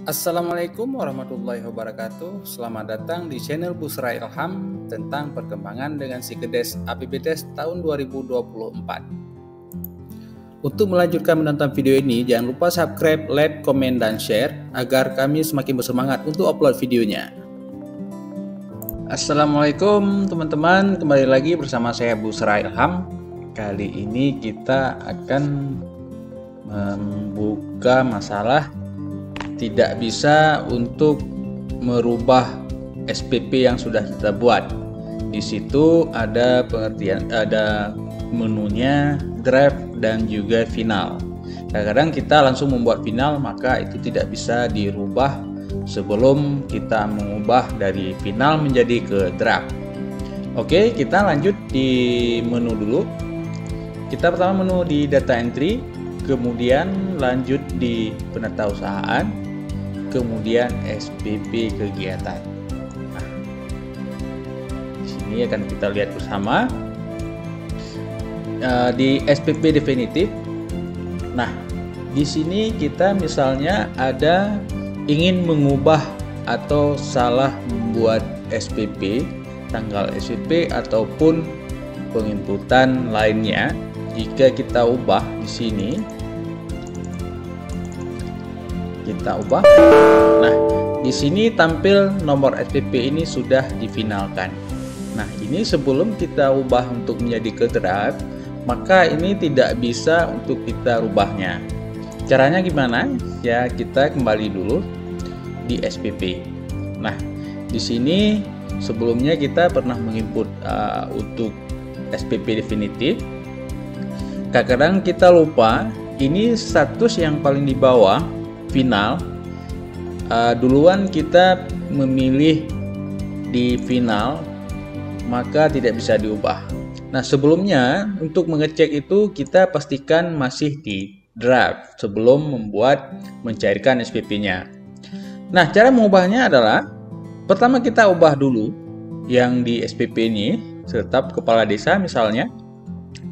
Assalamualaikum warahmatullahi wabarakatuh. Selamat datang di channel Busra Ilham tentang perkembangan dengan Psikodes APBTes tahun 2024. Untuk melanjutkan menonton video ini, jangan lupa subscribe, like, komen, dan share agar kami semakin bersemangat untuk upload videonya. Assalamualaikum teman-teman, kembali lagi bersama saya Busra Ilham. Kali ini kita akan membuka masalah tidak bisa untuk merubah SPP yang sudah kita buat. Di situ ada pengertian, ada menunya, draft, dan juga final. Kadang-kadang kita langsung membuat final, maka itu tidak bisa dirubah sebelum kita mengubah dari final menjadi ke draft. Oke, kita lanjut di menu dulu. Kita pertama menu di data entry, kemudian lanjut di penatausahaan, kemudian SPP kegiatan. Nah, di sini akan kita lihat bersama di SPP definitif. Nah, di sini kita misalnya ada ingin mengubah atau salah membuat SPP, tanggal SPP ataupun penginputan lainnya. Jika kita ubah di sini, kita ubah. Nah, di sini tampil nomor SPP ini sudah difinalkan. Nah, ini sebelum kita ubah untuk menjadi ke draft, maka ini tidak bisa untuk kita rubahnya. Caranya gimana? Ya, kita kembali dulu di SPP. Nah, di sini sebelumnya kita pernah menginput untuk SPP definitif. Kadang-kadang kita lupa, ini status yang paling di bawah final. Duluan kita memilih di final, maka tidak bisa diubah. Nah, sebelumnya untuk mengecek itu kita pastikan masih di draft sebelum mencairkan SPP-nya. Nah, cara mengubahnya adalah pertama kita ubah dulu yang di SPP ini, tetap kepala desa misalnya.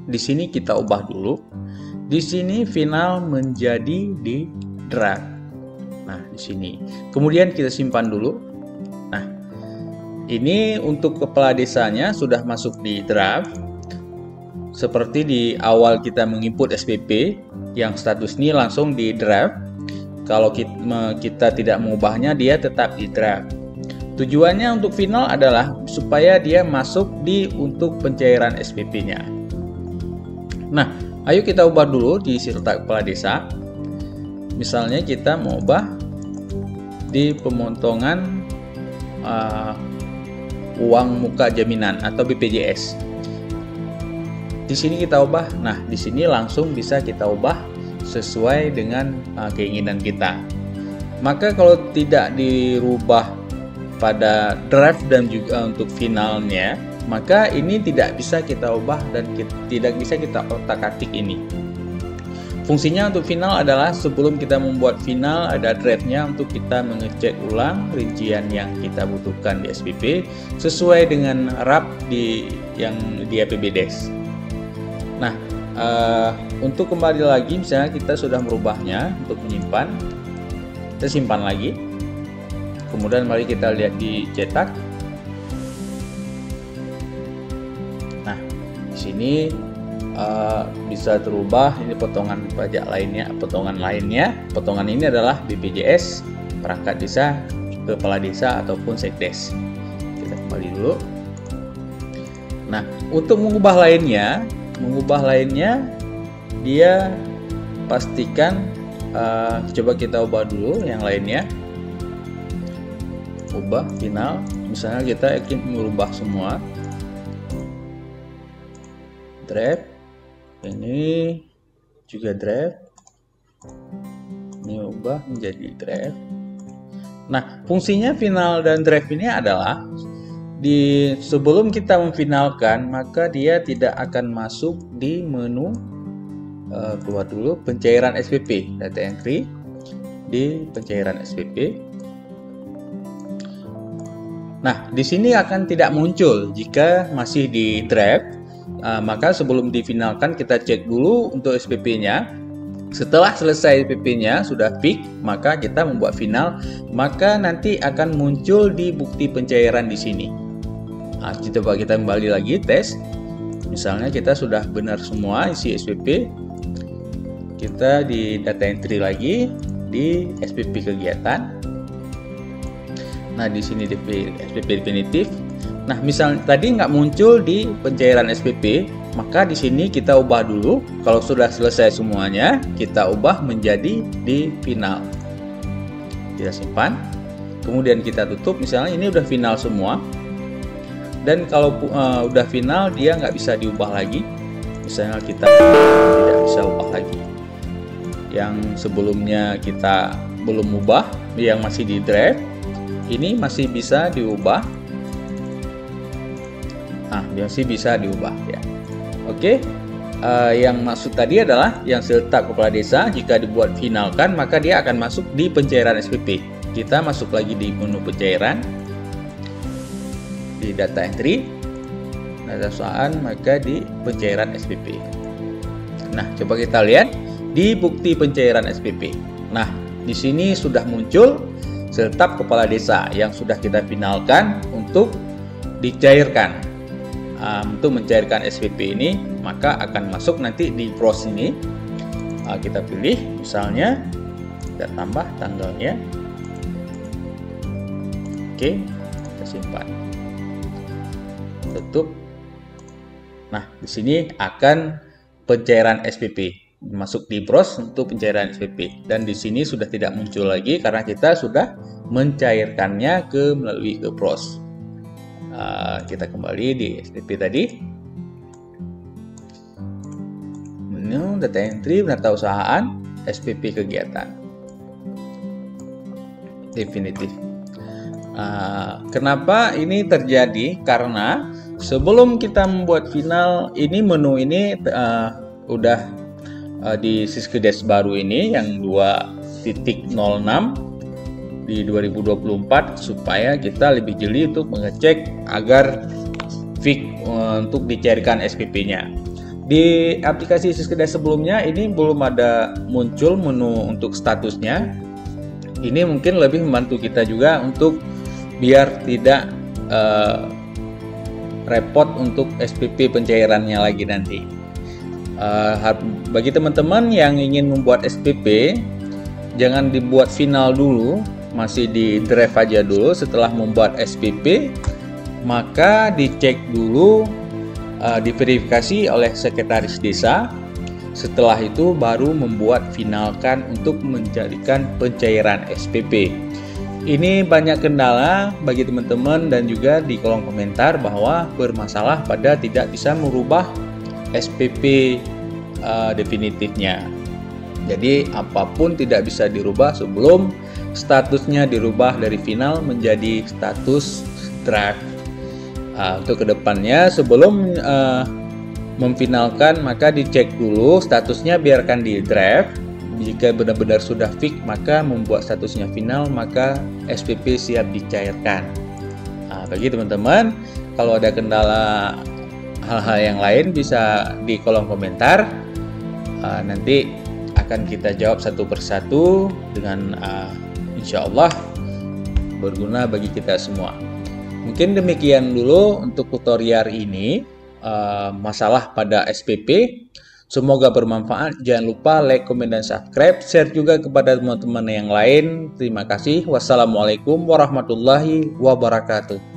Di sini kita ubah dulu. Di sini final menjadi di draft. Nah, di sini. Kemudian kita simpan dulu. Nah, ini untuk kepala desanya sudah masuk di draft. Seperti di awal kita menginput SPP yang status ini langsung di draft. Kalau kita tidak mengubahnya, dia tetap di draft. Tujuannya untuk final adalah supaya dia masuk untuk pencairan SPP-nya. Nah, ayo kita ubah dulu di serta kepala desa. Misalnya kita mau ubah di pemotongan uang muka jaminan atau BPJS. Di sini kita ubah. Nah, di sini langsung bisa kita ubah sesuai dengan keinginan kita. Maka kalau tidak dirubah pada draft dan juga untuk finalnya, maka ini tidak bisa kita ubah dan tidak bisa kita otak-atik ini. Fungsinya untuk final adalah sebelum kita membuat final ada draftnya untuk kita mengecek ulang rincian yang kita butuhkan di SPP sesuai dengan RAP yang di APBDes. Nah, untuk kembali lagi misalnya kita sudah merubahnya untuk menyimpan, kita simpan lagi. Kemudian mari kita lihat di cetak. Nah, di sini bisa terubah. Ini potongan pajak lainnya, potongan ini adalah BPJS, perangkat desa, kepala desa ataupun sekdes. Kita kembali dulu. Nah, untuk mengubah lainnya dia pastikan coba kita ubah dulu yang lainnya. Ubah final, misalnya kita ingin merubah semua draft, ini juga draft, ini ubah menjadi draft. Nah, fungsinya final dan draft ini adalah sebelum kita memfinalkan, maka dia tidak akan masuk di menu keluar dulu pencairan SPP, data entry di pencairan SPP. Nah, di sini akan tidak muncul jika masih di draft. Maka sebelum difinalkan kita cek dulu untuk SPP-nya Setelah selesai SPP-nya sudah fix, maka kita membuat final, maka nanti akan muncul di bukti pencairan di sini. Nah, coba kita kembali lagi tes. Misalnya kita sudah benar semua isi SPP, kita di data entry lagi di SPP kegiatan. Nah, di sini SPP definitif. Nah, misalnya tadi nggak muncul di pencairan SPP, maka di sini kita ubah dulu. Kalau sudah selesai semuanya, kita ubah menjadi di final. Kita simpan, kemudian kita tutup. Misalnya ini udah final semua, dan kalau udah final dia nggak bisa diubah lagi. Misalnya kita tidak bisa ubah lagi. Yang sebelumnya kita belum ubah, yang masih di draft, ini masih bisa diubah. Nah, masih bisa diubah ya. Oke, yang maksud tadi adalah yang seletap kepala desa jika dibuat finalkan maka dia akan masuk di pencairan SPP. Kita masuk lagi di menu pencairan, di data entry, data usahaan, maka di pencairan SPP. Nah, coba kita lihat di bukti pencairan SPP. Nah, di sini sudah muncul seletap kepala desa yang sudah kita finalkan untuk dicairkan. Untuk mencairkan SPP ini maka akan masuk nanti di pros ini. Kita pilih misalnya, kita tambah tanggalnya. Oke, kita simpan, tutup. Nah, di sini akan pencairan SPP masuk di pros untuk pencairan SPP, dan di sini sudah tidak muncul lagi karena kita sudah mencairkannya melalui ke pros. Kita kembali di SPP tadi, menu data entry, data usahaan, SPP kegiatan definitif. Kenapa ini terjadi? Karena sebelum kita membuat final ini, menu ini udah di Siskedes baru ini yang 2.06 di 2024, supaya kita lebih jeli untuk mengecek agar fix untuk dicairkan SPP-nya. Di aplikasi Siskedes sebelumnya ini belum ada muncul menu untuk statusnya. Ini mungkin lebih membantu kita juga untuk biar tidak repot untuk SPP pencairannya lagi nanti. Bagi teman-teman yang ingin membuat SPP, jangan dibuat final dulu, masih di draft aja dulu. Setelah membuat SPP, maka dicek dulu, diverifikasi oleh sekretaris desa. Setelah itu baru membuat finalkan untuk menjadikan pencairan SPP. Ini banyak kendala bagi teman-teman dan juga di kolom komentar bahwa bermasalah pada tidak bisa merubah SPP definitifnya. Jadi apapun tidak bisa dirubah sebelum statusnya dirubah dari final menjadi status draft. Untuk kedepannya sebelum memfinalkan maka dicek dulu statusnya, biarkan di draft. Jika benar-benar sudah fix maka membuat statusnya final, maka SPP siap dicairkan. Bagi teman-teman, kalau ada kendala hal-hal yang lain bisa di kolom komentar. Nanti akan kita jawab satu persatu dengan insya Allah berguna bagi kita semua. Mungkin demikian dulu untuk tutorial ini, masalah pada SPP. Semoga bermanfaat. Jangan lupa like, komen, dan subscribe. Share juga kepada teman-teman yang lain. Terima kasih. Wassalamualaikum warahmatullahi wabarakatuh.